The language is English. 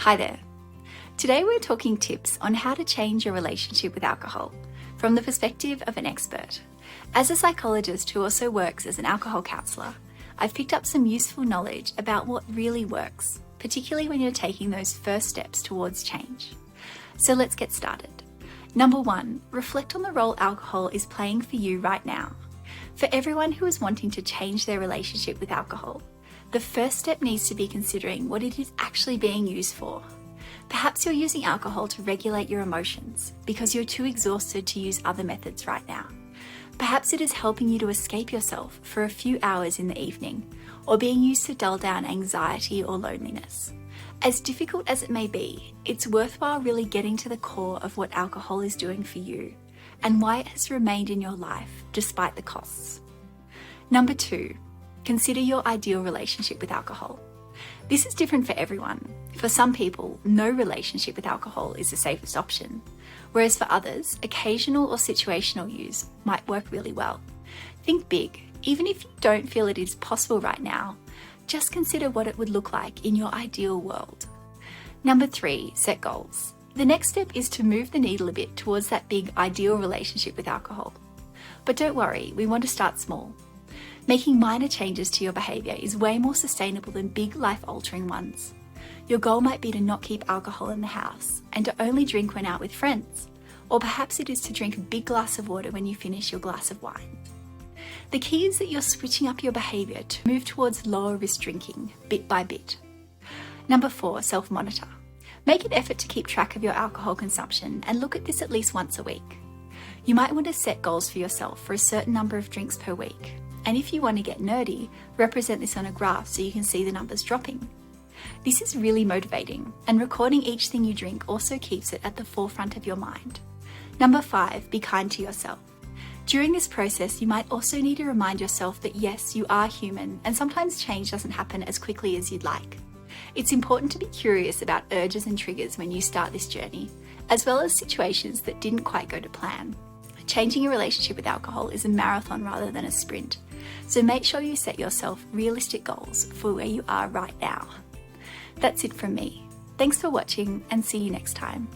Hi there. Today we're talking tips on how to change your relationship with alcohol from the perspective of an expert. As a psychologist who also works as an alcohol counsellor, I've picked up some useful knowledge about what really works, particularly when you're taking those first steps towards change. So let's get started. Number 1, reflect on the role alcohol is playing for you right now. For everyone who is wanting to change their relationship with alcohol, the first step needs to be considering what it is actually being used for. Perhaps you're using alcohol to regulate your emotions because you're too exhausted to use other methods right now. Perhaps it is helping you to escape yourself for a few hours in the evening, or being used to dull down anxiety or loneliness. As difficult as it may be, it's worthwhile really getting to the core of what alcohol is doing for you and why it has remained in your life despite the costs. Number 2, consider your ideal relationship with alcohol. This is different for everyone. For some people, no relationship with alcohol is the safest option, whereas for others, occasional or situational use might work really well. Think big. Even if you don't feel it is possible right now, just consider what it would look like in your ideal world. Number 3, set goals. The next step is to move the needle a bit towards that big ideal relationship with alcohol. But don't worry, we want to start small. Making minor changes to your behaviour is way more sustainable than big life-altering ones. Your goal might be to not keep alcohol in the house and to only drink when out with friends, or perhaps it is to drink a big glass of water when you finish your glass of wine. The key is that you're switching up your behaviour to move towards lower risk drinking, bit by bit. Number 4, self-monitor. Make an effort to keep track of your alcohol consumption and look at this at least once a week. You might want to set goals for yourself for a certain number of drinks per week. And if you want to get nerdy, represent this on a graph so you can see the numbers dropping. This is really motivating, and recording each thing you drink also keeps it at the forefront of your mind. Number 5, be kind to yourself. During this process, you might also need to remind yourself that yes, you are human, and sometimes change doesn't happen as quickly as you'd like. It's important to be curious about urges and triggers when you start this journey, as well as situations that didn't quite go to plan. Changing your relationship with alcohol is a marathon rather than a sprint. So make sure you set yourself realistic goals for where you are right now. That's it from me. Thanks for watching and see you next time.